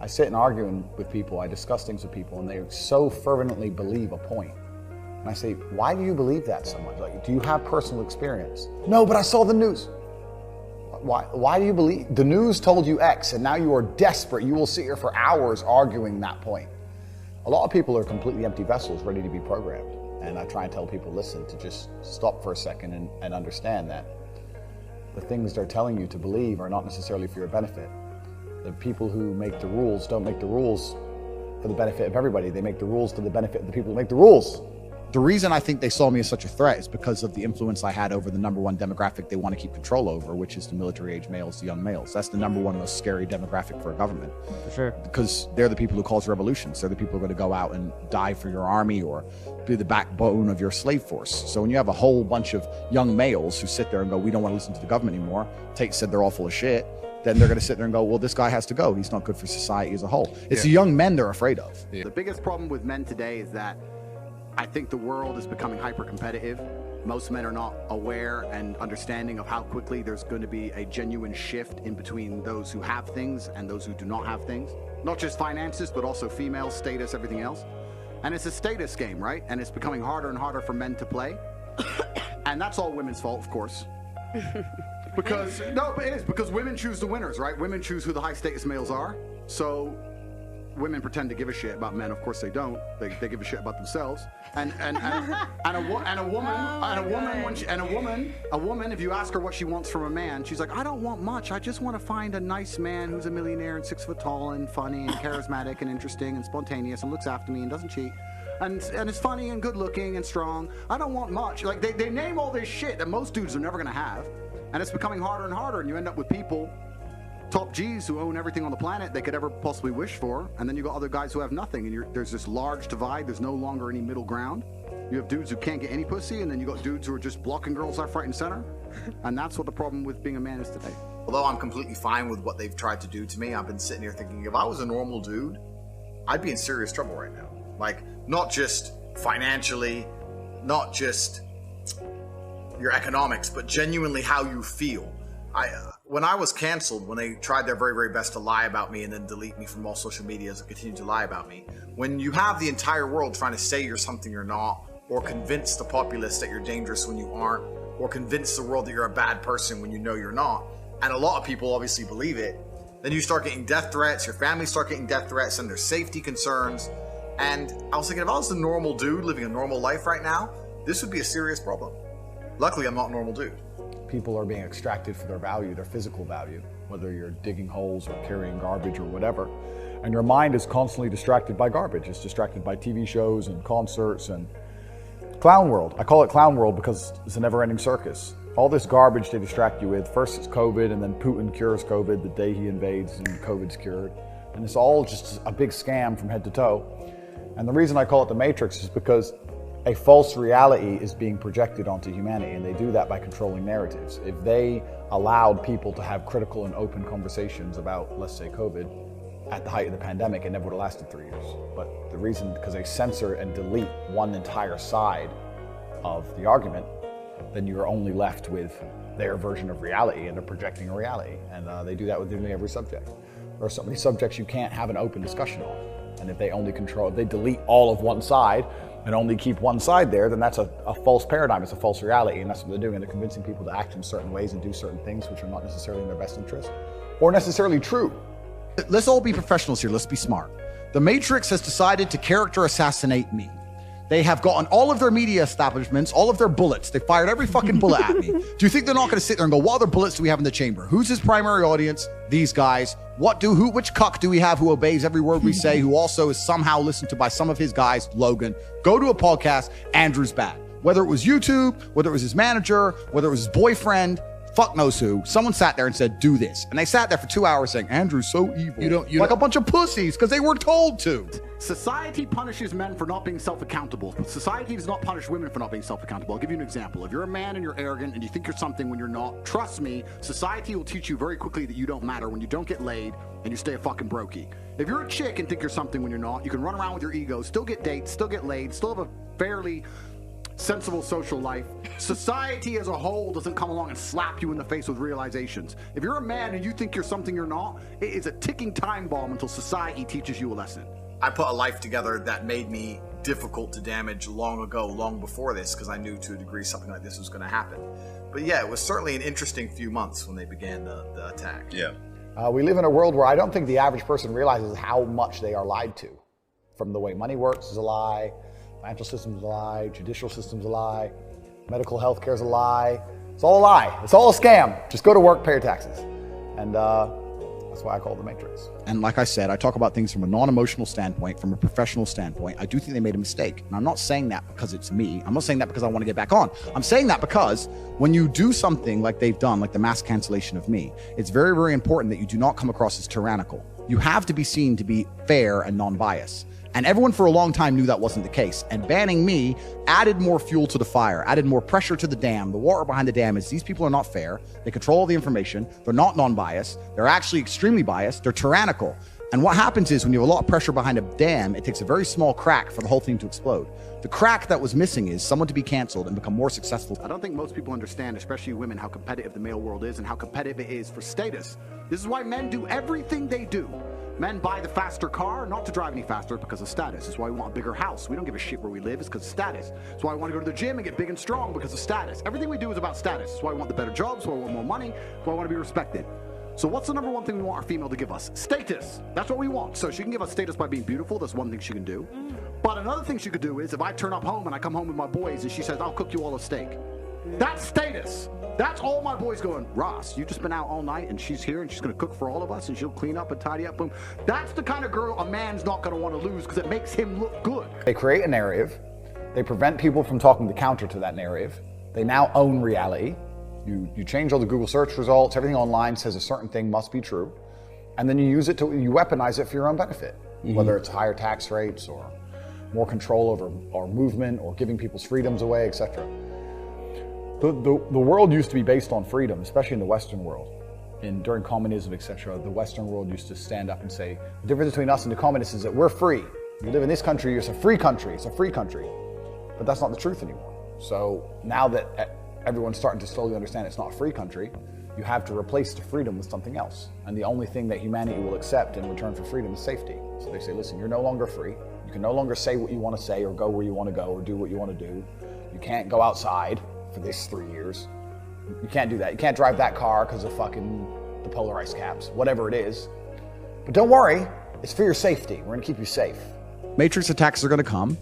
I sit and argue with people, I discuss things with people, and they so fervently believe a point. And I say, why do you believe that so much? Like, do you have personal experience? No, but I saw the news. Why do you believe? The news told you X, and now you are desperate. You will sit here for hours arguing that point. A lot of people are completely empty vessels ready to be programmed. And I try and tell people, listen, to just stop for a second and understand that the things they're telling you to believe are not necessarily for your benefit. The people who make the rules don't make the rules for the benefit of everybody. They make the rules for the benefit of the people who make the rules. The reason I think they saw me as such a threat is because of the influence I had over the number one demographic they want to keep control over, which is the military-age males, the young males. That's the number one most scary demographic for a government. For sure. Because they're the people who cause revolutions. They're the people who are going to go out and die for your army or be the backbone of your slave force. So when you have a whole bunch of young males who sit there and go, we don't want to listen to the government anymore, Tate said they're all full of shit, then they're going to sit there and go, well, this guy has to go. He's not good for society as a whole. It's the young men they're afraid of. Yeah. The biggest problem with men today is that I think the world is becoming hyper-competitive. Most men are not aware and understanding of how quickly there's going to be a genuine shift in between those who have things and those who do not have things. Not just finances, but also female status, everything else. And it's a status game, right? And it's becoming harder and harder for men to play. And that's all women's fault, of course. Because, no, but it is, because women choose the winners, right? Women choose who the high-status males are. So women pretend to give a shit about men. Of course they don't. They give a shit about themselves. A woman, if you ask her what she wants from a man, she's like, I don't want much. I just want to find a nice man who's a millionaire and 6 foot tall and funny and charismatic and interesting and spontaneous and looks after me and doesn't cheat. And is funny and good looking and strong. I don't want much. Like they name all this shit that most dudes are never gonna have. And it's becoming harder and harder, and you end up with people, top G's, who own everything on the planet they could ever possibly wish for, and then you got other guys who have nothing, and there's this large divide. There's no longer any middle ground. You have dudes who can't get any pussy, and then you got dudes who are just blocking girls left, right, and center. And that's what the problem with being a man is today. Although I'm completely fine with what they've tried to do to me, I've been sitting here thinking, if I was a normal dude, I'd be in serious trouble right now. Like, not just financially, not just your economics, but genuinely how you feel. When I was canceled, when they tried their very, very best to lie about me and then delete me from all social medias and continue to lie about me, when you have the entire world trying to say you're something you're not, or convince the populace that you're dangerous when you aren't, or convince the world that you're a bad person when you know you're not, and a lot of people obviously believe it, then you start getting death threats, your family start getting death threats, and there's safety concerns. And I was thinking, if I was a normal dude living a normal life right now, this would be a serious problem. Luckily, I'm not a normal dude. People are being extracted for their value, their physical value, whether you're digging holes or carrying garbage or whatever. And your mind is constantly distracted by garbage. It's distracted by TV shows and concerts and clown world. I call it clown world because it's a never-ending circus. All this garbage they distract you with. First it's COVID, and then Putin cures COVID the day he invades and COVID's cured. And it's all just a big scam from head to toe. And the reason I call it the Matrix is because a false reality is being projected onto humanity, and they do that by controlling narratives. If they allowed people to have critical and open conversations about, let's say, COVID, at the height of the pandemic, it never would have lasted 3 years. But the reason, because they censor and delete one entire side of the argument, then you're only left with their version of reality, and they're projecting a reality. And they do that with nearly every subject. There are so many subjects you can't have an open discussion on. And if they only control, if they delete all of one side and only keep one side there, then that's a false paradigm, it's a false reality, and that's what they're doing. They're convincing people to act in certain ways and do certain things which are not necessarily in their best interest or necessarily true. Let's all be professionals here, let's be smart. The Matrix has decided to character assassinate me. They have gotten all of their media establishments, all of their bullets. They fired every fucking bullet at me. Do you think they're not going to sit there and go, what other bullets do we have in the chamber? Who's his primary audience? These guys. Which cuck do we have who obeys every word we say, who also is somehow listened to by some of his guys? Logan. Go to a podcast, Andrew's bad. Whether it was YouTube, whether it was his manager, whether it was his boyfriend, fuck knows who, someone sat there and said, do this. And they sat there for 2 hours saying, Andrew's so evil. You like a bunch of pussies because they were told to. Society punishes men for not being self-accountable. Society does not punish women for not being self-accountable. I'll give you an example. If you're a man and you're arrogant and you think you're something when you're not, trust me, society will teach you very quickly that you don't matter when you don't get laid and you stay a fucking brokey. If you're a chick and think you're something when you're not, you can run around with your ego, still get dates, still get laid, still have a fairly sensible social life, society as a whole doesn't come along and slap you in the face with realizations. If you're a man and you think you're something you're not, it is a ticking time bomb until society teaches you a lesson. I put a life together that made me difficult to damage long ago, long before this, because I knew to a degree something like this was going to happen. But yeah, it was certainly an interesting few months when they began the attack. Yeah. We live in a world where I don't think the average person realizes how much they are lied to. From the way money works is a lie, financial system is a lie, judicial system is a lie, medical health care is a lie. It's all a lie. It's all a scam. Just go to work, pay your taxes. And that's why I call it the Matrix. And like I said, I talk about things from a non-emotional standpoint, from a professional standpoint. I do think they made a mistake. And I'm not saying that because it's me. I'm not saying that because I want to get back on. I'm saying that because when you do something like they've done, like the mass cancellation of me, it's very, very important that you do not come across as tyrannical. You have to be seen to be fair and non-biased. And everyone for a long time knew that wasn't the case. And banning me added more fuel to the fire, added more pressure to the dam. The water behind the dam is these people are not fair. They control all the information. They're not non-biased. They're actually extremely biased. They're tyrannical. And what happens is when you have a lot of pressure behind a dam, it takes a very small crack for the whole thing to explode. The crack that was missing is someone to be canceled and become more successful. I don't think most people understand, especially women, how competitive the male world is and how competitive it is for status. This is why men do everything they do. Men buy the faster car, not to drive any faster, because of status. It's why we want a bigger house. We don't give a shit where we live. It's because of status. It's why I want to go to the gym and get big and strong, because of status. Everything we do is about status. It's why we want the better jobs, it's why we want more money, it's why I want to be respected. So what's the number one thing we want our female to give us? Status. That's what we want. So she can give us status by being beautiful. That's one thing she can do. But another thing she could do is if I turn up home and I come home with my boys and she says, I'll cook you all a steak. That's status. That's all my boys going, Ross, you've just been out all night and she's here and she's going to cook for all of us and she'll clean up and tidy up. Boom. That's the kind of girl a man's not going to want to lose because it makes him look good. They create a narrative. They prevent people from talking the counter to that narrative. They now own reality. You change all the Google search results. Everything online says a certain thing must be true. And then you use it you weaponize it for your own benefit, whether it's higher tax rates or more control over our movement or giving people's freedoms away, etc. The world used to be based on freedom, especially in the Western world. During communism, etc., the Western world used to stand up and say, the difference between us and the communists is that we're free. You live in this country, it's a free country, it's a free country. But that's not the truth anymore. So now that everyone's starting to slowly understand it's not a free country, you have to replace the freedom with something else. And the only thing that humanity will accept in return for freedom is safety. So they say, listen, you're no longer free. You can no longer say what you want to say or go where you want to go or do what you want to do. You can't go outside for this 3 years. You can't do that. You can't drive that car because of fucking the polar ice caps, whatever it is. But don't worry, it's for your safety. We're going to keep you safe. Matrix attacks are going to come.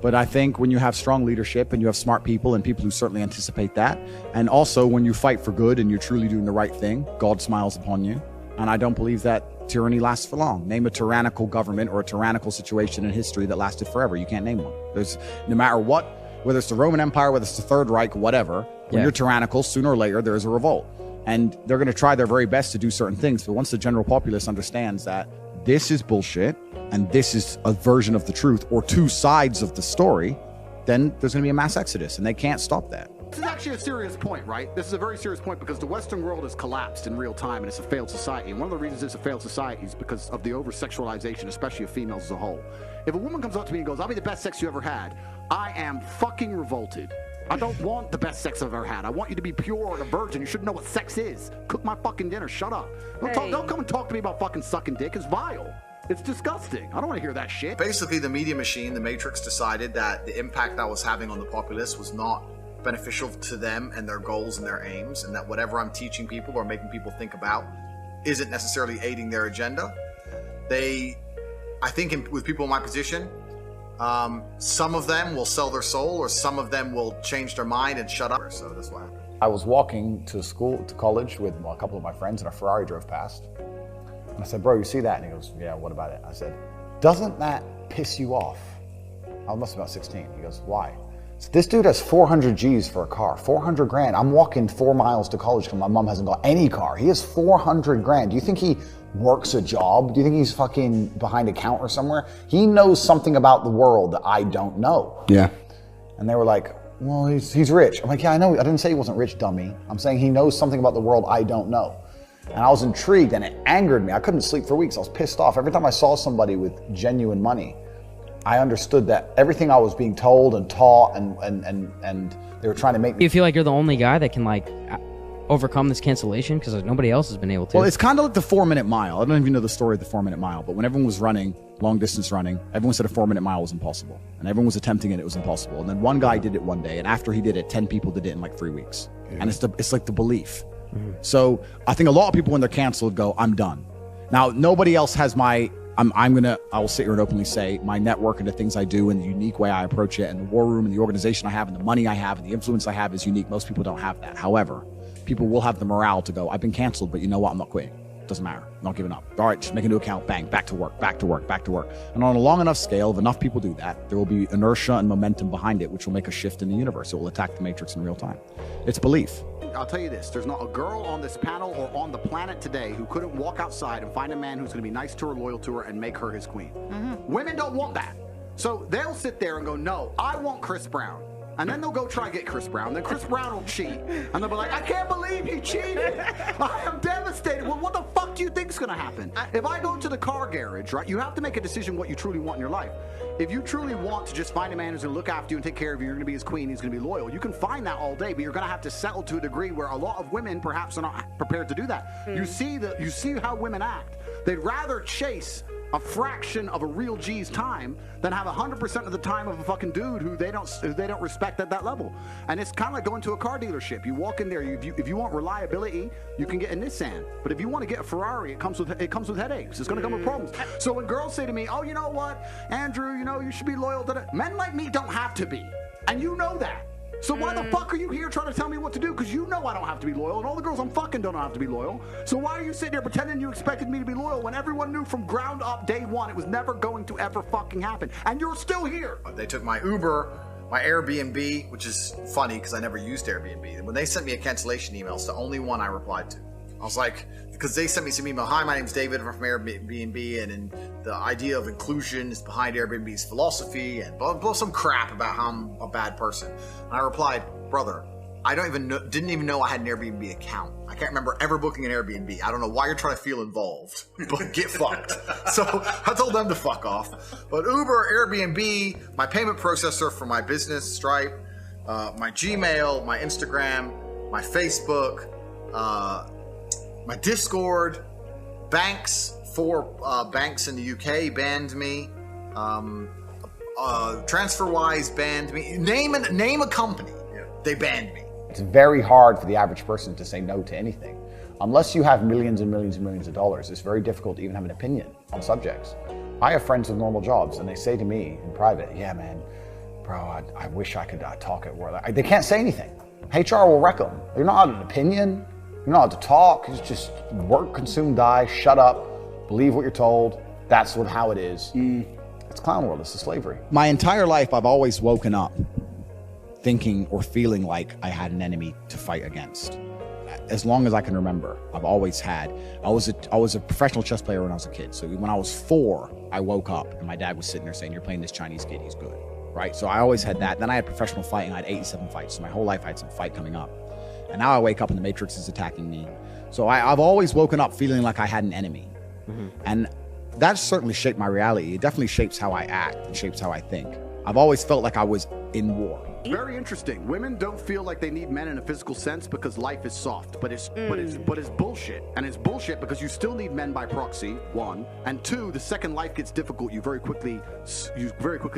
But I think when you have strong leadership and you have smart people and people who certainly anticipate that, and also when you fight for good and you're truly doing the right thing, God smiles upon you. And I don't believe that tyranny lasts for long. Name a tyrannical government or a tyrannical situation in history that lasted forever. You can't name one. There's no matter what, whether it's the Roman Empire, whether it's the Third Reich, whatever, when you're tyrannical, sooner or later, there is a revolt. And they're going to try their very best to do certain things. But once the general populace understands that this is bullshit, and this is a version of the truth or two sides of the story, then there's going to be a mass exodus, and they can't stop that. This is actually a serious point, right? This is a very serious point because the Western world has collapsed in real time and it's a failed society. And one of the reasons it's a failed society is because of the over-sexualization, especially of females as a whole. If a woman comes up to me and goes, I'll be the best sex you ever had, I am fucking revolted. I don't want the best sex I've ever had. I want you to be pure and a virgin. You should know what sex is. Cook my fucking dinner. Shut up. Don't come and talk to me about fucking sucking dick. It's vile. It's disgusting. I don't want to hear that shit. Basically, the media machine, the Matrix, decided that the impact that was having on the populace was not beneficial to them and their goals and their aims, and that whatever I'm teaching people or making people think about isn't necessarily aiding their agenda. I think with people in my position, some of them will sell their soul or some of them will change their mind and shut up. So that's what happened. I was walking to college with a couple of my friends and a Ferrari drove past. And I said, bro, you see that? And he goes, yeah, what about it? I said, doesn't that piss you off? I must be about 16. He goes, why? So this dude has 400 G's for a car, 400 grand. I'm walking 4 miles to college because my mom hasn't got any car. He has 400 grand. Do you think he works a job? Do you think he's fucking behind a counter somewhere? He knows something about the world that I don't know. Yeah. And they were like, well, he's rich. I'm like, yeah, I know. I didn't say he wasn't rich, dummy. I'm saying he knows something about the world I don't know. And I was intrigued and it angered me. I couldn't sleep for weeks. I was pissed off. Every time I saw somebody with genuine money, I understood that everything I was being told and taught and they were trying to make me. Do you feel like you're the only guy that can like overcome this cancellation? Because nobody else has been able to. Well, it's kind of like the 4-minute mile. I don't even know the story of the 4-minute mile, but when everyone was running, long distance running, everyone said a 4-minute mile was impossible. And everyone was attempting it, it was impossible. And then one guy did it one day, and after he did it, 10 people did it in like 3 weeks. Yeah. And it's like the belief. Mm-hmm. So I think a lot of people when they're canceled go, I'm done. Now, nobody else has I will sit here and openly say my network and the things I do and the unique way I approach it and the war room and the organization I have and the money I have and the influence I have is unique. Most people don't have that. However, people will have the morale to go, I've been canceled, but you know what? I'm not quitting. Doesn't matter. I'm not giving up. All right, just make a new account. Bang, back to work, back to work, back to work. And on a long enough scale, if enough people do that, there will be inertia and momentum behind it, which will make a shift in the universe. It will attack the matrix in real time. It's belief. I'll tell you this, there's not a girl on this panel or on the planet today who couldn't walk outside and find a man who's going to be nice to her, loyal to her, and make her his queen. Mm-hmm. Women don't want that. So they'll sit there and go, no, I want Chris Brown. And then they'll go try to get Chris Brown. Then Chris Brown will cheat. And they'll be like, I can't believe he cheated. I am devastated. Well, what the fuck do you think is going to happen? If I go to the car garage, right, you have to make a decision what you truly want in your life. If you truly want to just find a man who's going to look after you and take care of you, you're going to be his queen, he's going to be loyal. You can find that all day, but you're going to have to settle to a degree where a lot of women perhaps are not prepared to do that. You see how women act. They'd rather chase a fraction of a real G's time than have 100% of the time of a fucking dude who they don't respect at that level. And it's kind of like going to a car dealership. You walk in there, if you want reliability, you can get a Nissan. But if you want to get a Ferrari, it comes with headaches. It's going to come with problems. So when girls say to me, oh, you know what, Andrew, you should be loyal to that. Men like me don't have to be. And you know that. So why the fuck are you here trying to tell me what to do? Because you know I don't have to be loyal, and all the girls I'm fucking don't have to be loyal. So why are you sitting here pretending you expected me to be loyal when everyone knew from ground up day one it was never going to ever fucking happen? And you're still here. They took my Uber, my Airbnb, which is funny because I never used Airbnb. When they sent me a cancellation email, it's the only one I replied to. I was like, because they sent me some email, hi, my name's David, I'm from Airbnb, and the idea of inclusion is behind Airbnb's philosophy, and blah, blah, some crap about how I'm a bad person. And I replied, brother, I didn't even know I had an Airbnb account. I can't remember ever booking an Airbnb. I don't know why you're trying to feel involved, but get fucked. So I told them to fuck off. But Uber, Airbnb, my payment processor for my business, Stripe, my Gmail, my Instagram, my Facebook, my Discord, banks, 4 banks in the UK banned me, TransferWise banned me, name a company, they banned me. It's very hard for the average person to say no to anything. Unless you have millions and millions and millions of dollars, it's very difficult to even have an opinion on subjects. I have friends with normal jobs and they say to me in private, yeah man, bro, I wish I could talk at work. They can't say anything. HR will wreck them. They're not an opinion. You're not allowed to talk. It's just work, consume, die, shut up, believe what you're told. That's how it is. It's clown world. It's the slavery. My entire life, I've always woken up thinking or feeling like I had an enemy to fight against. As long as I can remember, I've always had. I was a professional chess player when I was a kid. So when I was 4, I woke up and my dad was sitting there saying, you're playing this Chinese kid, he's good. Right? So I always had that. Then I had professional fighting. I had 87 fights. So my whole life I had some fight coming up. And now I wake up and the Matrix is attacking me. So I've always woken up feeling like I had an enemy. Mm-hmm. And that certainly shaped my reality. It definitely shapes how I act and shapes how I think. I've always felt like I was in war. Very interesting. Women don't feel like they need men in a physical sense because life is soft, but it's bullshit. And it's bullshit because you still need men by proxy, 1, and 2, the second life gets difficult, you very quickly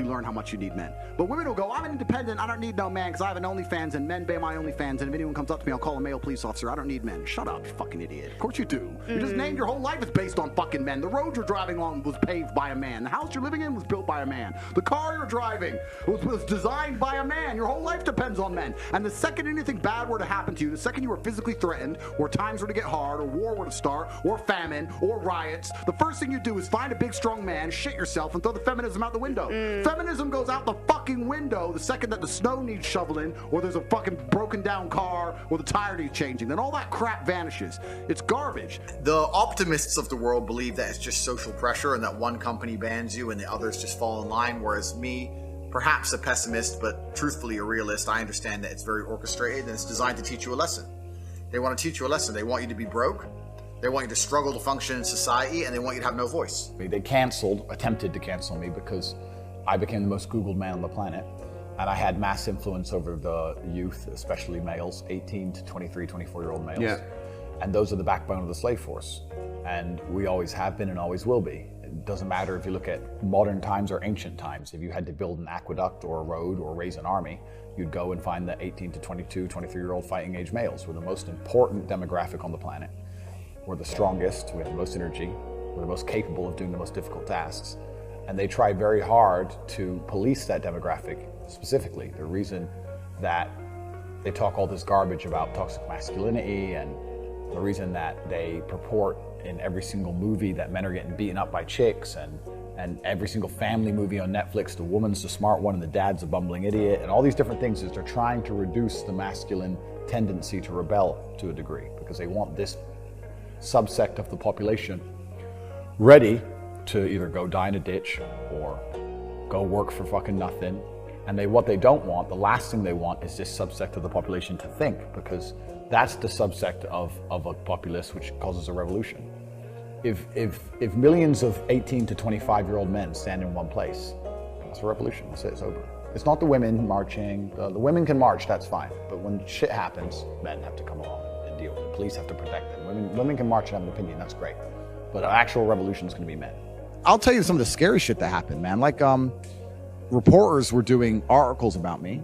learn how much you need men. But women will go, I'm independent, I don't need no man because I have an OnlyFans and men pay my OnlyFans, and if anyone comes up to me, I'll call a male police officer. I don't need men. Shut up, you fucking idiot. Of course you do. You just named your whole life is based on fucking men. The road you're driving on was paved by a man. The house you're living in was built by a man. The car you're driving was designed by a man. Your whole life depends on men. And the second anything bad were to happen to you, the second you were physically threatened, or times were to get hard, or war were to start, or famine, or riots, the first thing you do is find a big strong man, shit yourself, and throw the feminism out the window. Feminism goes out the fucking window the second that the snow needs shoveling, or there's a fucking broken down car, or the tire needs changing. Then all that crap vanishes. It's garbage. The optimists of the world believe that it's just social pressure and that one company bans you and the others just fall in line, whereas me, perhaps a pessimist, but truthfully a realist, I understand that it's very orchestrated and it's designed to teach you a lesson. They want to teach you a lesson. They want you to be broke. They want you to struggle to function in society, and they want you to have no voice. They attempted to cancel me because I became the most Googled man on the planet. And I had mass influence over the youth, especially males, 18 to 23, 24-year-old males. Yeah. And those are the backbone of the slave force. And we always have been and always will be. It doesn't matter if you look at modern times or ancient times. If you had to build an aqueduct or a road or raise an army, you'd go and find the 18 to 22, 23-year-old fighting age males. We're the most important demographic on the planet. We're the strongest, we have the most energy, we're the most capable of doing the most difficult tasks. And they try very hard to police that demographic specifically. The reason that they talk all this garbage about toxic masculinity, and the reason that they purport in every single movie that men are getting beaten up by chicks, and every single family movie on Netflix, the woman's the smart one and the dad's a bumbling idiot, and all these different things, is they're trying to reduce the masculine tendency to rebel to a degree, because they want this subsect of the population ready to either go die in a ditch or go work for fucking nothing. And what they don't want, the last thing they want, is this subsect of the population to think, because that's the subsect of a populace which causes a revolution. If millions of 18 to 25-year-old men stand in one place, that's a revolution. That's it, it's over. It's not the women marching. The women can march, that's fine. But when shit happens, men have to come along and deal with it. Police have to protect them. Women can march and have an opinion, that's great. But an actual revolution is going to be men. I'll tell you some of the scary shit that happened, man. Like, reporters were doing articles about me,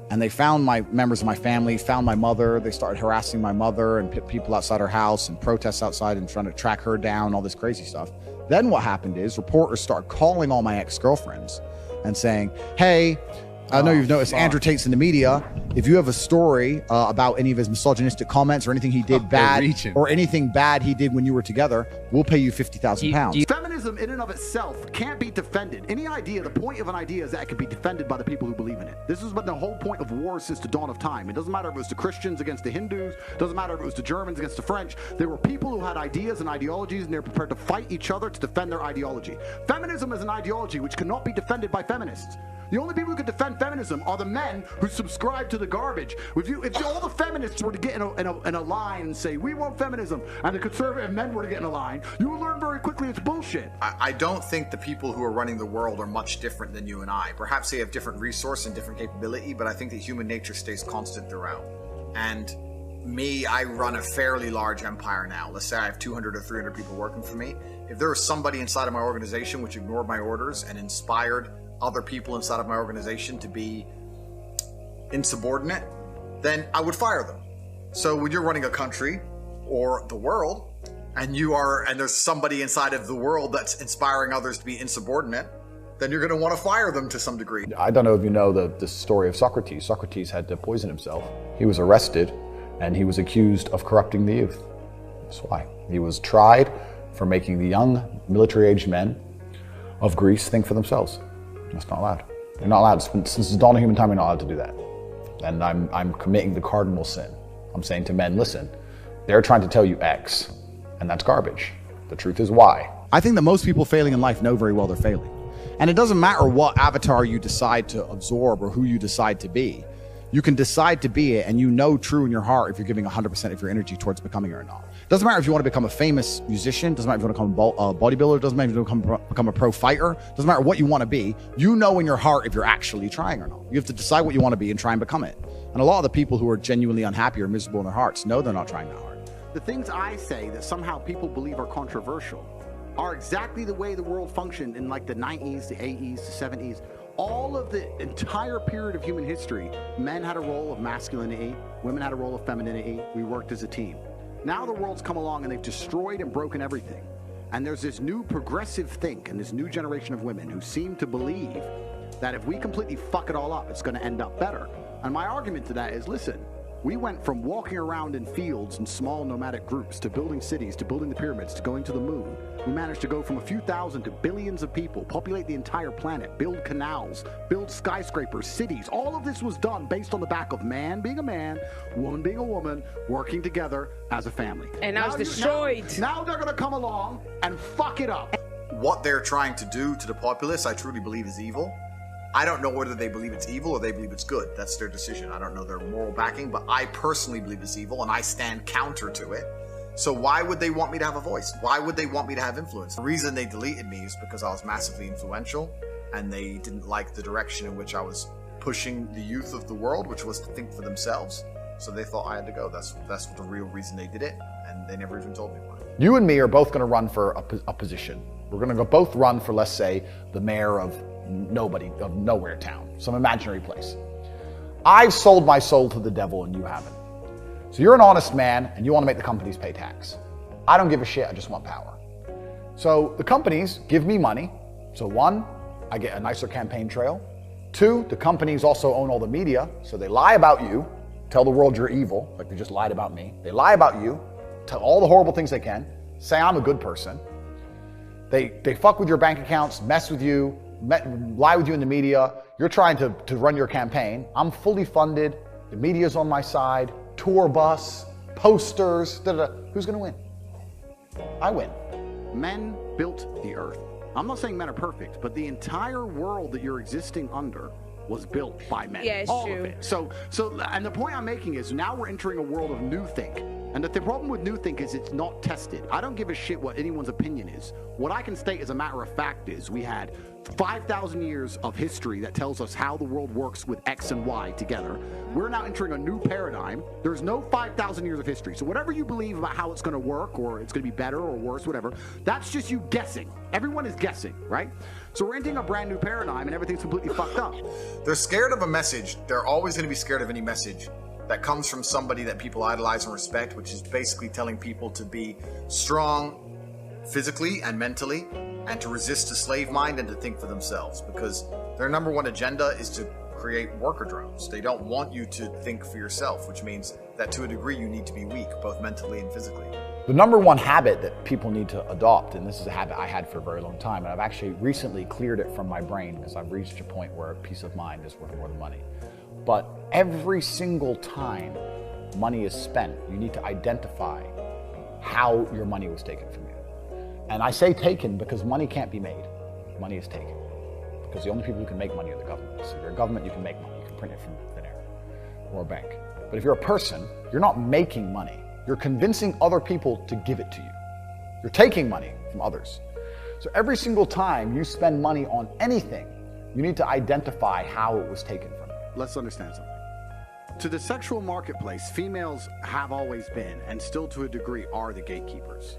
and they found my members of my family, found my mother. They started harassing my mother and put people outside her house and protests outside and trying to track her down, all this crazy stuff. Then what happened is reporters started calling all my ex-girlfriends and saying, hey, I know you've noticed Andrew Tate's in the media. If you have a story about any of his misogynistic comments or anything he did bad, or anything bad he did when you were together, we'll pay you £50,000. Feminism in and of itself can't be defended. Any idea, the point of an idea is that it can be defended by the people who believe in it. This has been the whole point of war since the dawn of time. It doesn't matter if it was the Christians against the Hindus, it doesn't matter if it was the Germans against the French. There were people who had ideas and ideologies, and they were prepared to fight each other to defend their ideology. Feminism is an ideology which cannot be defended by feminists. The only people who can defend feminism are the men who subscribe to the garbage. If all the feminists were to get in a line and say, we want feminism, and the conservative men were to get in a line, you will learn very quickly it's bullshit. I don't think the people who are running the world are much different than you and I. Perhaps they have different resource and different capability, but I think that human nature stays constant throughout. And me, I run a fairly large empire now. Let's say I have 200 or 300 people working for me. If there was somebody inside of my organization which ignored my orders and inspired other people inside of my organization to be insubordinate, then I would fire them. So when you're running a country or the world, and there's somebody inside of the world that's inspiring others to be insubordinate, then you're going to want to fire them to some degree. I don't know if you know the story of Socrates. Socrates had to poison himself. He was arrested, and he was accused of corrupting the youth. That's why. He was tried for making the young military-aged men of Greece think for themselves. That's not allowed. You're not allowed. Since the dawn of human time, you're not allowed to do that. And I'm committing the cardinal sin. I'm saying to men, listen, they're trying to tell you X, and that's garbage. The truth is Y. I think that most people failing in life know very well they're failing. And it doesn't matter what avatar you decide to absorb or who you decide to be. You can decide to be it, and you know true in your heart if you're giving 100% of your energy towards becoming it or not. Doesn't matter if you want to become a famous musician, doesn't matter if you want to become a bodybuilder, doesn't matter if you want to become a pro fighter, doesn't matter what you want to be. You know in your heart if you're actually trying or not. You have to decide what you want to be and try and become it. And a lot of the people who are genuinely unhappy or miserable in their hearts know they're not trying that hard. The things I say that somehow people believe are controversial are exactly the way the world functioned in like the 90s, the 80s, the 70s. All of the entire period of human history, men had a role of masculinity, women had a role of femininity. We worked as a team. Now the world's come along and they've destroyed and broken everything. And there's this new progressive think and this new generation of women who seem to believe that if we completely fuck it all up, it's going to end up better. And my argument to that is, listen, we went from walking around in fields in small nomadic groups to building cities, to building the pyramids, to going to the moon. We managed to go from a few thousand to billions of people, populate the entire planet, build canals, build skyscrapers, cities. All of this was done based on the back of man being a man, woman being a woman, working together as a family. And now it's destroyed. Now they're going to come along and fuck it up. What they're trying to do to the populace, I truly believe is evil. I don't know whether they believe it's evil or they believe it's good. That's their decision. I don't know their moral backing, but I personally believe it's evil and I stand counter to it. So why would they want me to have a voice? Why would they want me to have influence? The reason they deleted me is because I was massively influential and they didn't like the direction in which I was pushing the youth of the world, which was to think for themselves. So they thought I had to go. That's the real reason they did it, and they never even told me why. You and me are both going to run for a position. We're going to go both run for, let's say, the mayor of nowhere town, some imaginary place. I've sold my soul to the devil and you haven't. So you're an honest man and you want to make the companies pay tax. I don't give a shit, I just want power. So the companies give me money. So one, I get a nicer campaign trail. Two, the companies also own all the media, so they lie about you, tell the world you're evil, like they just lied about me. They lie about you, tell all the horrible things they can, say I'm a good person. They fuck with your bank accounts, mess with you, lie with you in the media. You're trying to run your campaign. I'm fully funded. The media's on my side. Tour bus, posters, Who's going to win? I win. Men built the earth. I'm not saying men are perfect, but the entire world that you're existing under was built by men. Yeah, it's all true. of it. So, and the point I'm making is now we're entering a world of new think. And that the problem with new think is it's not tested. I don't give a shit what anyone's opinion is. What I can state as a matter of fact is we had 5,000 years of history that tells us how the world works with X and Y together. We're now entering a new paradigm. There's no 5,000 years of history. So whatever you believe about how it's going to work, or it's going to be better or worse, whatever, that's just you guessing. Everyone is guessing, right? So we're entering a brand new paradigm and everything's completely fucked up. They're scared of a message. They're always going to be scared of any message that comes from somebody that people idolize and respect, which is basically telling people to be strong physically and mentally, and to resist a slave mind and to think for themselves, because their number one agenda is to create worker drones. They don't want you to think for yourself, which means that to a degree you need to be weak, both mentally and physically. The number one habit that people need to adopt, and this is a habit I had for a very long time, and I've actually recently cleared it from my brain because I've reached a point where peace of mind is worth more than money. But every single time money is spent, you need to identify how your money was taken from you. And I say taken because money can't be made. Money is taken. Because the only people who can make money are the governments. If you're a government, you can make money. You can print it from thin air or a bank. But if you're a person, you're not making money. You're convincing other people to give it to you. You're taking money from others. So every single time you spend money on anything, you need to identify how it was taken from you. Let's understand something. To the sexual marketplace, females have always been, and still to a degree are, the gatekeepers.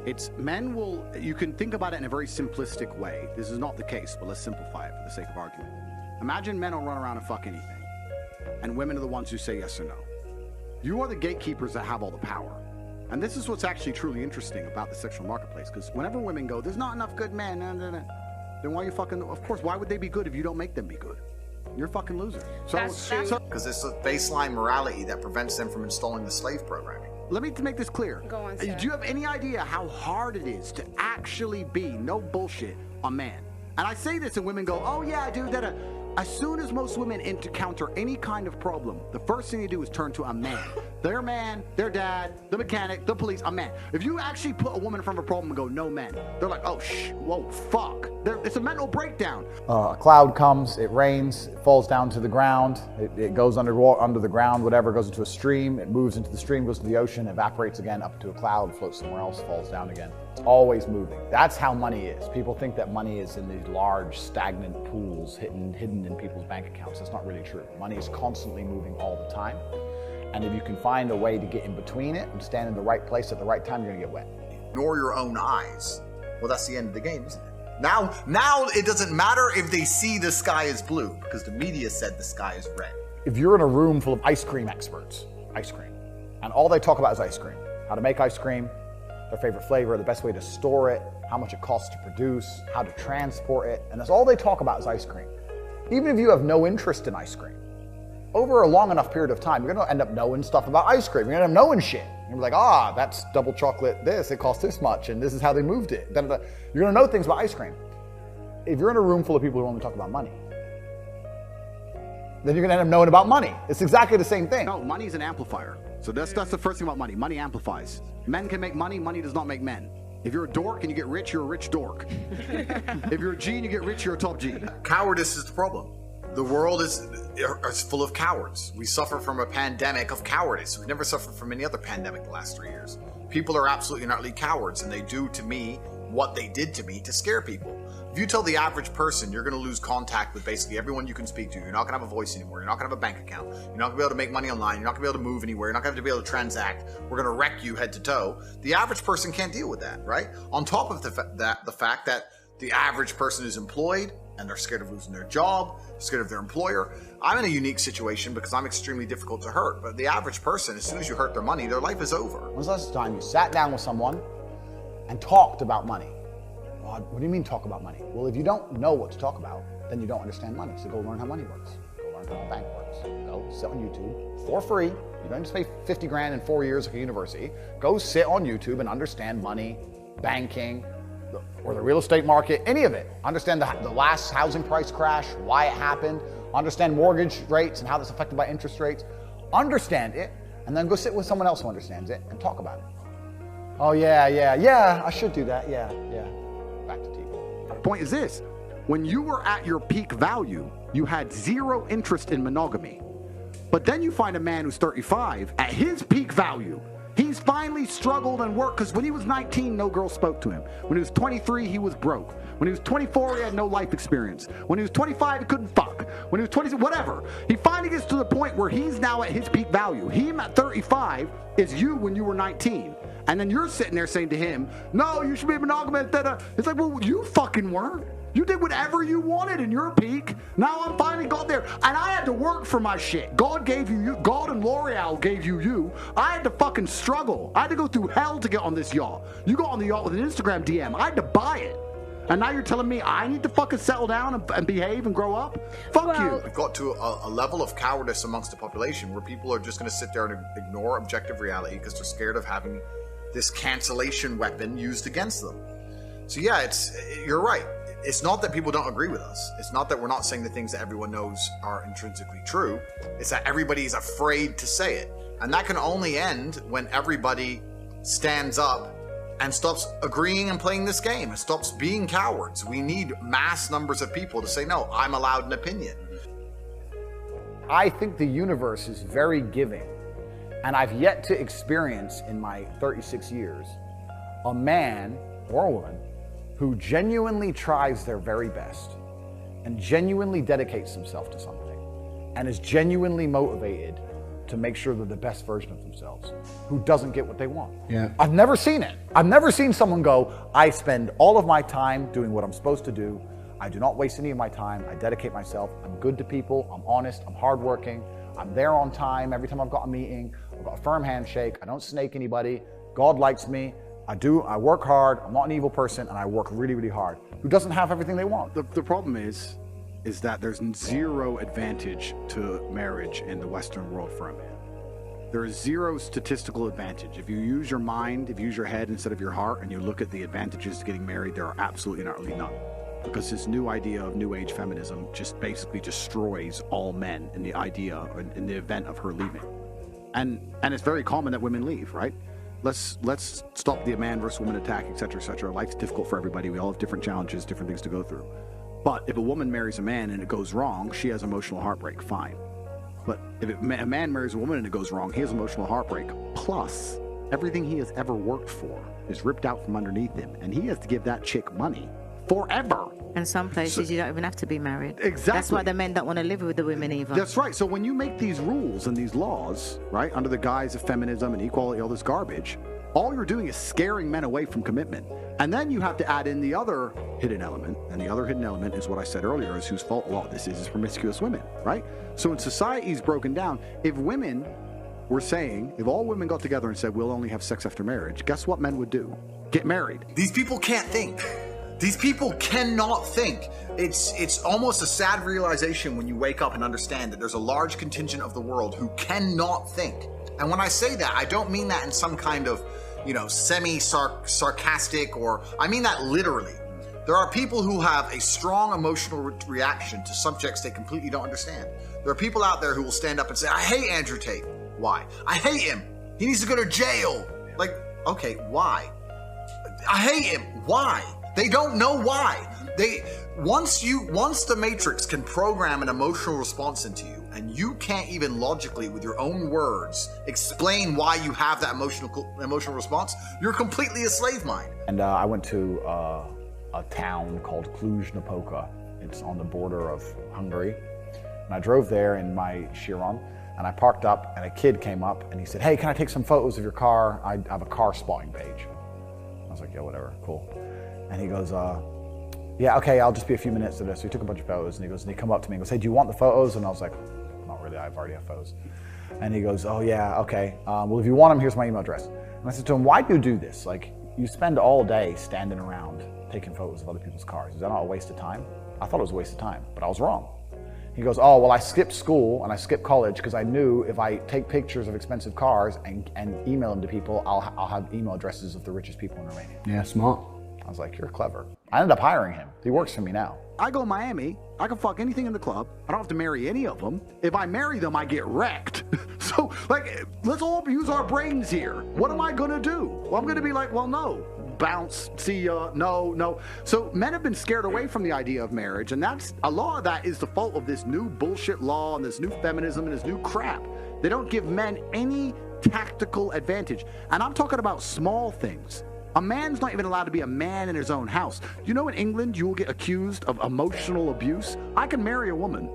It's men will, you can think about it in a very simplistic way. This is not the case, but let's simplify it for the sake of argument. Imagine men will run around and fuck anything, and women are the ones who say yes or no. You are the gatekeepers that have all the power. And this is what's actually truly interesting about the sexual marketplace, because whenever women go, there's not enough good men, then why are you fucking, of course, why would they be good if you don't make them be good? You're a fucking loser. That's true. Because it's a baseline morality that prevents them from installing the slave programming. Let me make this clear. Go on, sir. Do you have any idea how hard it is to actually be, no bullshit, a man? And I say this and women go, oh yeah, I do that. As soon as most women encounter any kind of problem, the first thing they do is turn to a man. Their man, their dad, the mechanic, the police, a man. If you actually put a woman in front of a problem and go, no men, they're like, oh, whoa, fuck. It's a mental breakdown. A cloud comes, it rains, it falls down to the ground, it goes under the ground, whatever, goes into a stream, it moves into the stream, goes to the ocean, evaporates again, up to a cloud, floats somewhere else, falls down again. It's always moving. That's how money is. People think that money is in these large, stagnant pools hidden in people's bank accounts. That's not really true. Money is constantly moving all the time. And if you can find a way to get in between it and stand in the right place at the right time, you're gonna get wet. Ignore your own eyes. Well, that's the end of the game, isn't it? Now it doesn't matter if they see the sky is blue, because the media said the sky is red. If you're in a room full of ice cream experts, and all they talk about is ice cream, how to make ice cream, their favorite flavor, the best way to store it, how much it costs to produce, how to transport it, and that's all they talk about is ice cream. Even if you have no interest in ice cream, over a long enough period of time, you're gonna end up knowing stuff about ice cream. You're gonna end up knowing shit. You're like, that's double chocolate this, it costs this much, and this is how they moved it. You're gonna know things about ice cream. If you're in a room full of people who only talk about money, then you're gonna end up knowing about money. It's exactly the same thing. No, money is an amplifier. So that's the first thing about money. Money amplifies. Men can make money, money does not make men. If you're a dork and you get rich, you're a rich dork. If you're a G and you get rich, you're a top G. Cowardice is the problem. The world is full of cowards. We suffer from a pandemic of cowardice. We've never suffered from any other pandemic the last 3 years. People are absolutely and utterly cowards, and they do to me what they did to me to scare people. If you tell the average person you're going to lose contact with basically everyone you can speak to, you're not going to have a voice anymore, you're not going to have a bank account, you're not going to be able to make money online, you're not going to be able to move anywhere, you're not going to be able to transact, we're going to wreck you head to toe, the average person can't deal with that, right? On top of the fact that the average person is employed and they're scared of losing their job, scared of their employer. I'm in a unique situation because I'm extremely difficult to hurt, but the average person, as soon as you hurt their money, their life is over. When's the last time you sat down with someone and talked about money? What do you mean talk about money? Well, if you don't know what to talk about, then you don't understand money. So go learn how money works. Go learn how a bank works. Go sit on YouTube for free. You don't have to pay 50 grand in 4 years like a university. Go sit on YouTube and understand money, banking, or the real estate market, any of it. Understand the last housing price crash, why it happened. Understand mortgage rates and how that's affected by interest rates. Understand it, and then go sit with someone else who understands it and talk about it. Oh yeah, I should do that, yeah. Back to Tate. The point is this, when you were at your peak value, you had zero interest in monogamy. But then you find a man who's 35 at his peak value. He's finally struggled and worked, because when he was 19, no girl spoke to him. When he was 23, he was broke. When he was 24, he had no life experience. When he was 25, he couldn't fuck. When he was 20, whatever. He finally gets to the point where he's now at his peak value. Him at 35 is you when you were 19. And then you're sitting there saying to him, no, you should be monogamous. It's like, well, you fucking weren't. You did whatever you wanted in your peak. Now I'm finally got there. And I had to work for my shit. God gave you. God and L'Oreal gave you. I had to fucking struggle. I had to go through hell to get on this yacht. You got on the yacht with an Instagram DM. I had to buy it. And now you're telling me I need to fucking settle down and behave and grow up? Fuck you. We've got to a level of cowardice amongst the population where people are just going to sit there and ignore objective reality because they're scared of having this cancellation weapon used against them. So yeah, you're right. It's not that people don't agree with us. It's not that we're not saying the things that everyone knows are intrinsically true. It's that everybody's afraid to say it. And that can only end when everybody stands up and stops agreeing and playing this game and stops being cowards. We need mass numbers of people to say, no, I'm allowed an opinion. I think the universe is very giving. And I've yet to experience in my 36 years a man or a woman who genuinely tries their very best and genuinely dedicates themselves to something and is genuinely motivated to make sure they're the best version of themselves, who doesn't get what they want. Yeah. I've never seen it. I've never seen someone go, I spend all of my time doing what I'm supposed to do. I do not waste any of my time. I dedicate myself. I'm good to people. I'm honest. I'm hardworking. I'm there on time every time I've got a meeting. I've got a firm handshake. I don't snake anybody. God likes me. I work hard. I'm not an evil person, and I work really, really hard. Who doesn't have everything they want? The problem is that there's zero advantage to marriage in the Western world for a man. There is zero statistical advantage. If you use your mind, if you use your head instead of your heart, and you look at the advantages to getting married, there are absolutely and utterly none. Because this new idea of new age feminism just basically destroys all men in the idea, in the event of her leaving. And it's very common that women leave, right? Let's stop the man versus woman attack, etc., etc. Life's difficult for everybody. We all have different challenges, different things to go through. But if a woman marries a man and it goes wrong, she has emotional heartbreak, fine. But if a man marries a woman and it goes wrong, he has emotional heartbreak. Plus, everything he has ever worked for is ripped out from underneath him, and he has to give that chick money forever. And some places you don't even have to be married. Exactly. That's why the men don't want to live with the women either. That's right. So when you make these rules and these laws, right, under the guise of feminism and equality, all this garbage, all you're doing is scaring men away from commitment. And then you have to add in the other hidden element. And the other hidden element is what I said earlier, is whose fault a lot of this is promiscuous women, right? So when society's broken down, if women were saying, if all women got together and said, we'll only have sex after marriage, guess what men would do? Get married. These people can't think. These people cannot think. It's almost a sad realization when you wake up and understand that there's a large contingent of the world who cannot think. And when I say that, I don't mean that in some kind of, semi-sarcastic, or I mean that literally. There are people who have a strong emotional reaction to subjects they completely don't understand. There are people out there who will stand up and say, I hate Andrew Tate. Why? I hate him. He needs to go to jail. Like, okay, why? I hate him. Why? They don't know why. Once the Matrix can program an emotional response into you, and you can't even logically, with your own words, explain why you have that emotional response, you're completely a slave mind. And I went to a town called Cluj-Napoca. It's on the border of Hungary. And I drove there in my Chiron, and I parked up, and a kid came up, and he said, "Hey, can I take some photos of your car? I have a car spotting page." I was like, "Yeah, whatever, cool." And he goes, "Yeah, okay, I'll just be a few minutes to this." So he took a bunch of photos, and he come up to me and goes, "Hey, do you want the photos?" And I was like, "Not really, I already have photos." And he goes, "Oh yeah, okay. Well, if you want them, here's my email address." And I said to him, "Why do you do this? Like, you spend all day standing around taking photos of other people's cars. Is that not a waste of time?" I thought it was a waste of time, but I was wrong. He goes, "Oh, well, I skipped school and I skipped college because I knew if I take pictures of expensive cars and email them to people, I'll have email addresses of the richest people in Romania." Yeah, smart. I was like, "You're clever." I ended up hiring him. He works for me now. I go to Miami, I can fuck anything in the club. I don't have to marry any of them. If I marry them, I get wrecked. So, like, let's all use our brains here. What am I gonna do? Well, I'm gonna be like, well, no. Bounce, see ya, no. So men have been scared away from the idea of marriage, and that's a lot of that is the fault of this new bullshit law and this new feminism and this new crap. They don't give men any tactical advantage. And I'm talking about small things. A man's not even allowed to be a man in his own house. You know, in England, you will get accused of emotional abuse. I can marry a woman,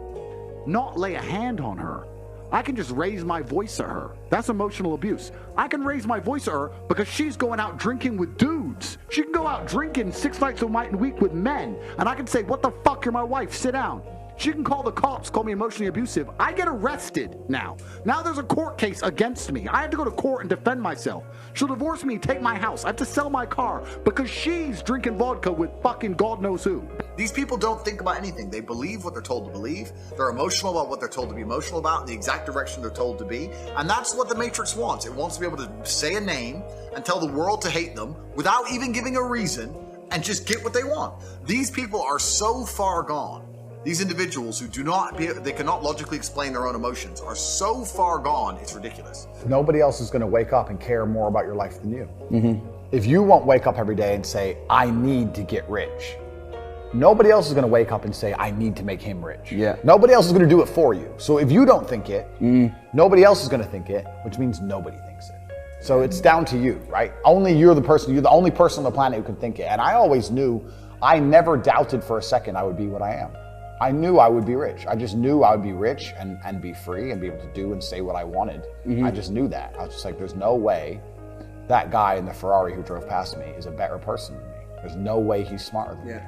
not lay a hand on her. I can just raise my voice at her. That's emotional abuse. I can raise my voice at her because she's going out drinking with dudes. She can go out drinking 6 nights a week with men. And I can say, "What the fuck, you're my wife, sit down." She can call the cops, call me emotionally abusive. I get arrested now. Now there's a court case against me. I have to go to court and defend myself. She'll divorce me, take my house. I have to sell my car because she's drinking vodka with fucking God knows who. These people don't think about anything. They believe what they're told to believe. They're emotional about what they're told to be emotional about, in the exact direction they're told to be. And that's what the Matrix wants. It wants to be able to say a name and tell the world to hate them without even giving a reason and just get what they want. These people are so far gone. These individuals who they cannot logically explain their own emotions are so far gone, it's ridiculous. Nobody else is going to wake up and care more about your life than you. Mm-hmm. If you won't wake up every day and say, "I need to get rich," nobody else is going to wake up and say, "I need to make him rich." Yeah. Nobody else is going to do it for you. So if you don't think it, nobody else is going to think it, which means nobody thinks it. So it's down to you, right? Only you're the only person on the planet who can think it. And I always knew, I never doubted for a second I would be what I am. I knew I would be rich. I just knew I would be rich and be free and be able to do and say what I wanted. Mm-hmm. I just knew that. I was just like, there's no way that guy in the Ferrari who drove past me is a better person than me. There's no way he's smarter than me.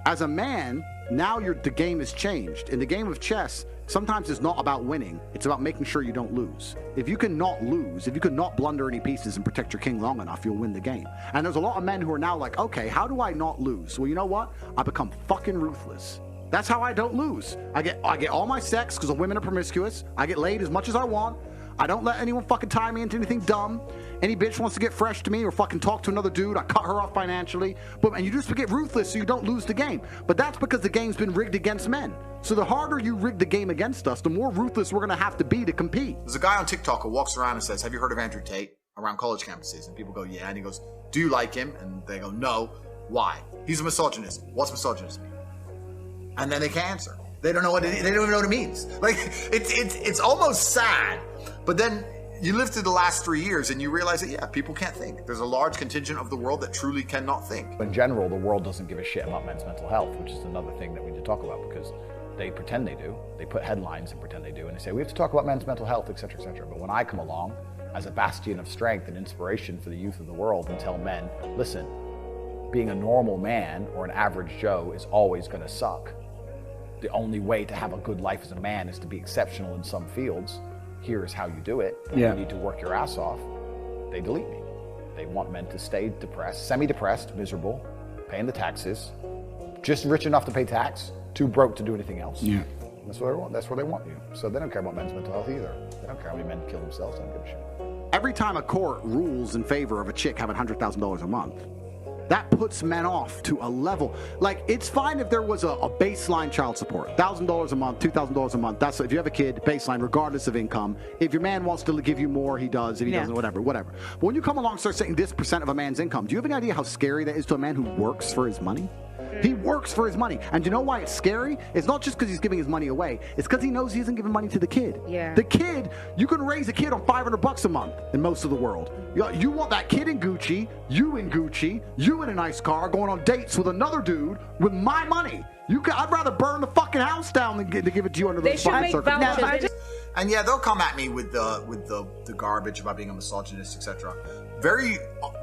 As a man, now the game has changed. In the game of chess, sometimes it's not about winning. It's about making sure you don't lose. If you can not lose, if you can not blunder any pieces and protect your king long enough, you'll win the game. And there's a lot of men who are now like, okay, how do I not lose? Well, you know what? I become fucking ruthless. That's how I don't lose. I get all my sex because the women are promiscuous. I get laid as much as I want. I don't let anyone fucking tie me into anything dumb. Any bitch wants to get fresh to me or fucking talk to another dude, I cut her off financially. And you just get ruthless so you don't lose the game. But that's because the game's been rigged against men. So the harder you rig the game against us, the more ruthless we're going to have to be to compete. There's a guy on TikTok who walks around and says, "Have you heard of Andrew Tate?" around college campuses. And people go, "Yeah." And he goes, "Do you like him?" And they go, "No." "Why?" "He's a misogynist." "What's misogynist mean?" And then they can't answer. They don't know what they don't even know what it means. Like, it's almost sad. But then you live through the last 3 years and you realize that, yeah, people can't think. There's a large contingent of the world that truly cannot think. In general, the world doesn't give a shit about men's mental health, which is another thing that we need to talk about, because they pretend they do. They put headlines and pretend they do, and they say, we have to talk about men's mental health, et cetera, et cetera. But when I come along as a bastion of strength and inspiration for the youth of the world and tell men, listen, being a normal man or an average Joe is always going to suck. The only way to have a good life as a man is to be exceptional in some fields. Here's how you do it. You need to work your ass off. They delete me. They want men to stay depressed, semi-depressed, miserable, paying the taxes, just rich enough to pay tax, too broke to do anything else. Yeah. That's what they want. That's where they want you. So they don't care about men's mental health either. They don't care how many men kill themselves. They don't give a shit. Every time a court rules in favor of a chick having $100,000 a month, that puts men off to a level. Like, it's fine if there was a baseline child support, $1,000 a month, $2,000 a month. That's if you have a kid, baseline, regardless of income. If your man wants to give you more, he does. If he doesn't, whatever. But when you come along and start saying this % of a man's income, do you have any idea how scary that is to a man who works for his money? He works for his money. And you know why it's scary? It's not just because he's giving his money away. It's because he knows he isn't giving money to the kid. Yeah. The kid, you can raise a kid on $500 a month in most of the world. You want that kid in Gucci, you in a nice car, going on dates with another dude with my money. I'd rather burn the fucking house down than to give it to you under They those should fire make circumstances. vouchers. And yeah, they'll come at me with the garbage about being a misogynist, etc.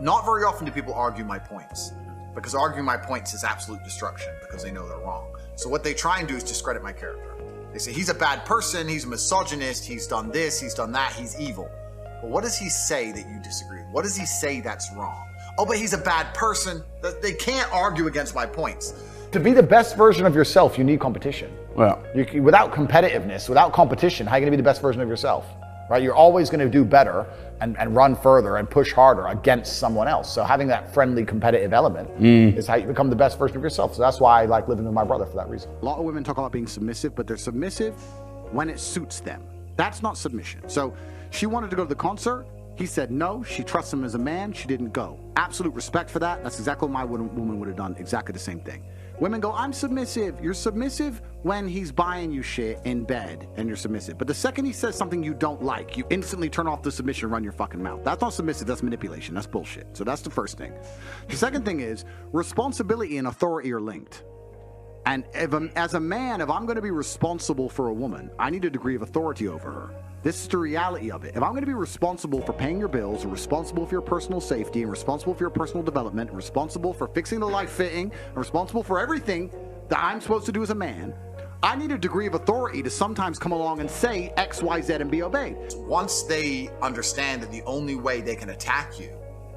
Not very often do people argue my points, because arguing my points is absolute destruction because they know they're wrong. So what they try and do is discredit my character. They say he's a bad person, he's a misogynist, he's done this, he's done that, he's evil. But what does he say that you disagree with? What does he say that's wrong? Oh, but he's a bad person. They can't argue against my points. To be the best version of yourself, you need competition. Well, Without competitiveness, without competition, how are you going to be the best version of yourself? Right? You're always going to do better and run further and push harder against someone else. So having that friendly, competitive element is how you become the best version of yourself. So that's why I like living with my brother for that reason. A lot of women talk about being submissive, but they're submissive when it suits them. That's not submission. So she wanted to go to the concert. He said no. She trusts him as a man. She didn't go. Absolute respect for that. That's exactly what my woman would have done. Exactly the same thing. Women go, I'm submissive. You're submissive when he's buying you shit in bed and you're submissive. But the second he says something you don't like, you instantly turn off the submission and run your fucking mouth. That's not submissive. That's manipulation. That's bullshit. So that's the first thing. The second thing is responsibility and authority are linked. And as a man, if I'm going to be responsible for a woman, I need a degree of authority over her. This is the reality of it. If I'm going to be responsible for paying your bills, and responsible for your personal safety, and responsible for your personal development, and responsible for fixing the life fitting, and responsible for everything that I'm supposed to do as a man, I need a degree of authority to sometimes come along and say X, Y, Z and be obeyed. Once they understand that the only way they can attack you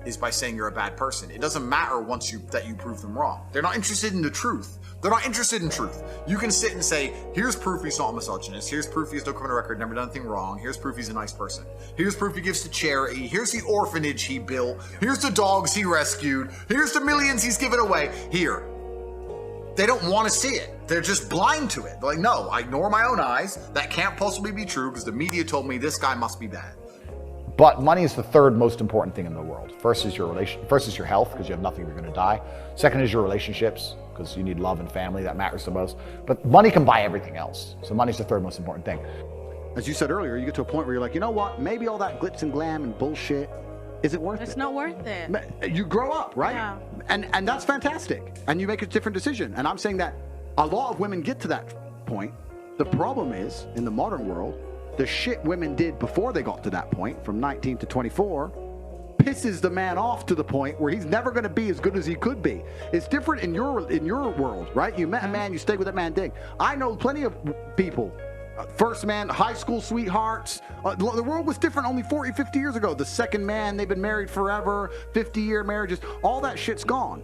is by saying you're a bad person, it doesn't matter once that you prove them wrong. They're not interested in the truth. They're not interested in truth. You can sit and say, here's proof he's not a misogynist. Here's proof he has no criminal record, never done anything wrong. Here's proof he's a nice person. Here's proof he gives to charity. Here's the orphanage he built. Here's the dogs he rescued. Here's the millions he's given away. Here. They don't want to see it. They're just blind to it. They're like, no, I ignore my own eyes. That can't possibly be true because the media told me this guy must be bad. But money is the third most important thing in the world. First is your health, because you have nothing, you're going to die. Second is your relationships, because you need love and family. That matters the most. But money can buy everything else. So money's the third most important thing. As you said earlier, you get to a point where you're like, you know what? Maybe all that glitz and glam and bullshit isn't worth it. It's not worth it. You grow up, right? Yeah. And that's fantastic. And you make a different decision. And I'm saying that a lot of women get to that point. The problem is, in the modern world, the shit women did before they got to that point, from 19 to 24, pisses the man off to the point where he's never going to be as good as he could be. It's different in your world, right? You met a man, you stayed with that man, dig. I know plenty of people, first man, high school sweethearts. The world was different only 40, 50 years ago. The second man, they've been married forever, 50-year marriages, all that shit's gone.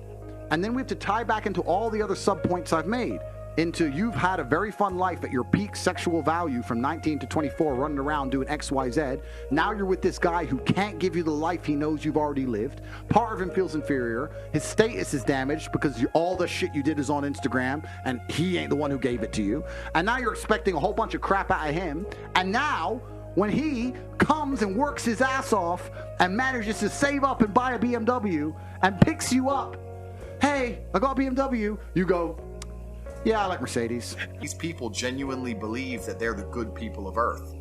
And then we have to tie back into all the other sub-points I've made. Into you've had a very fun life at your peak sexual value from 19 to 24, running around doing X, Y, Z. Now you're with this guy who can't give you the life he knows you've already lived. Part of him feels inferior. His status is damaged because all the shit you did is on Instagram and he ain't the one who gave it to you. And now you're expecting a whole bunch of crap out of him. And now when he comes and works his ass off and manages to save up and buy a BMW and picks you up, hey, I got a BMW, you go, yeah, I like Mercedes. These people genuinely believe that they're the good people of Earth.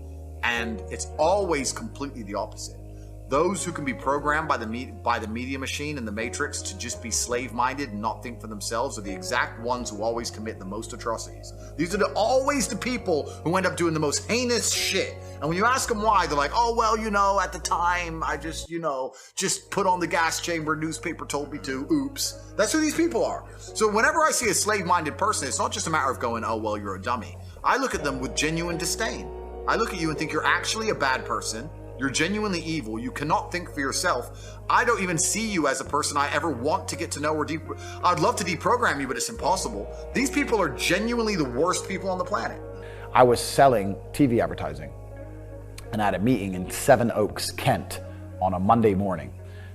And it's always completely the opposite. Those who can be programmed by the media machine and the Matrix to just be slave-minded and not think for themselves are the exact ones who always commit the most atrocities. These are always the people who end up doing the most heinous shit. And when you ask them why, they're like, oh, well, you know, at the time, I just, just put on the gas chamber, newspaper told me to, oops. That's who these people are. So whenever I see a slave-minded person, it's not just a matter of going, oh, well, you're a dummy. I look at them with genuine disdain. I look at you and think you're actually a bad person. You're genuinely evil. You cannot think for yourself. I don't even see you as a person I ever want to get to know or I'd love to deprogram you, but it's impossible. These people are genuinely the worst people on the planet. I was selling TV advertising and I had a meeting in Seven Oaks, Kent on a Monday morning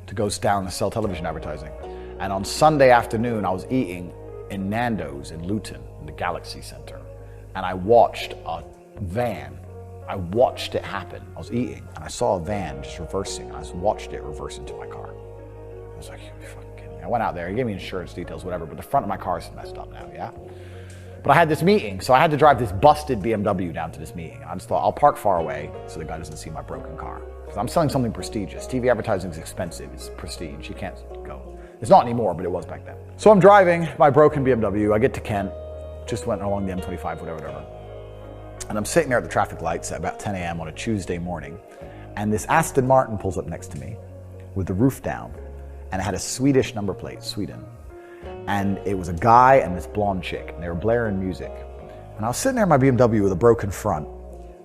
to go down and sell television advertising. And on Sunday afternoon, I was eating in Nando's in Luton, in the Galaxy Center. And I watched a van. I watched it happen. I was eating and I saw a van just reversing and I just watched it reverse into my car. I was like, you're fucking kidding me. I went out there, he gave me insurance details, whatever, but the front of my car is messed up now, yeah? But I had this meeting, so I had to drive this busted BMW down to this meeting. I just thought, I'll park far away so the guy doesn't see my broken car. Because I'm selling something prestigious. TV advertising is expensive, it's prestige, you can't go. It's not anymore, but it was back then. So I'm driving my broken BMW, I get to Kent, just went along the M25, whatever. And I'm sitting there at the traffic lights at about 10 a.m. on a Tuesday morning, and this Aston Martin pulls up next to me with the roof down, and it had a Swedish number plate, Sweden. And it was a guy and this blonde chick, and they were blaring music. And I was sitting there in my BMW with a broken front,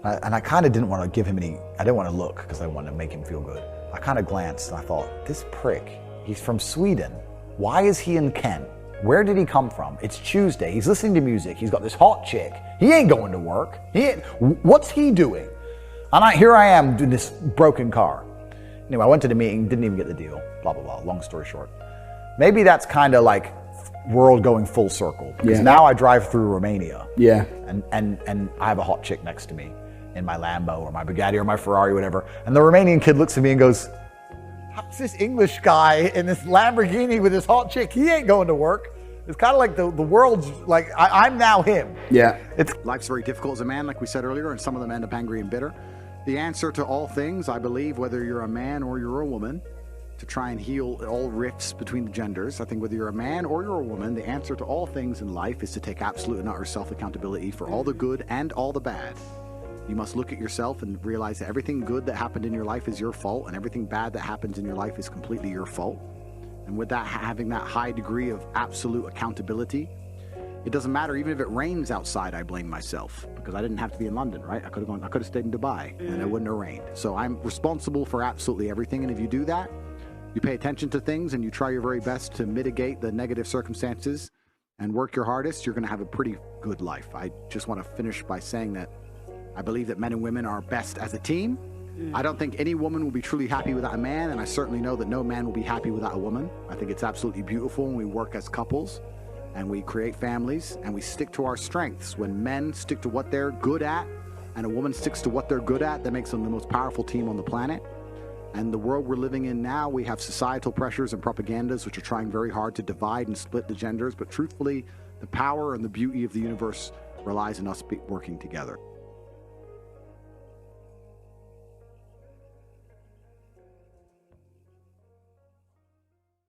and I kind of didn't want to give him I didn't want to look because I wanted to make him feel good. I kind of glanced and I thought, this prick, he's from Sweden. Why is he in Kent? Where did he come from? It's Tuesday, he's listening to music, he's got this hot chick. He ain't going to work. What's he doing? And here I am doing this broken car. Anyway, I went to the meeting, didn't even get the deal, blah, blah, blah, long story short. Maybe that's kind of like world going full circle, because now I drive through Romania, and I have a hot chick next to me in my Lambo or my Bugatti or my Ferrari, whatever, and the Romanian kid looks at me and goes, how's this English guy in this Lamborghini with this hot chick? He ain't going to work. It's kind of like the world's like, I'm now him. Yeah. Life's very difficult as a man, like we said earlier, and some of them end up angry and bitter. The answer to all things, I believe, whether you're a man or you're a woman, to try and heal all rifts between the genders. I think whether you're a man or you're a woman, the answer to all things in life is to take absolute and utter self-accountability for all the good and all the bad. You must look at yourself and realize that everything good that happened in your life is your fault, and everything bad that happens in your life is completely your fault. And with that, having that high degree of absolute accountability, it doesn't matter. Even if it rains outside, I blame myself, because I didn't have to be in London, right? I could have stayed in Dubai and it wouldn't have rained. So I'm responsible for absolutely everything. And if you do that, you pay attention to things and you try your very best to mitigate the negative circumstances and work your hardest, you're going to have a pretty good life. I just want to finish by saying that I believe that men and women are best as a team. I don't think any woman will be truly happy without a man, and I certainly know that no man will be happy without a woman. I think it's absolutely beautiful when we work as couples and we create families and we stick to our strengths. When men stick to what they're good at and a woman sticks to what they're good at, that makes them the most powerful team on the planet. And the world we're living in now, we have societal pressures and propagandas which are trying very hard to divide and split the genders. But truthfully, the power and the beauty of the universe relies on us working together.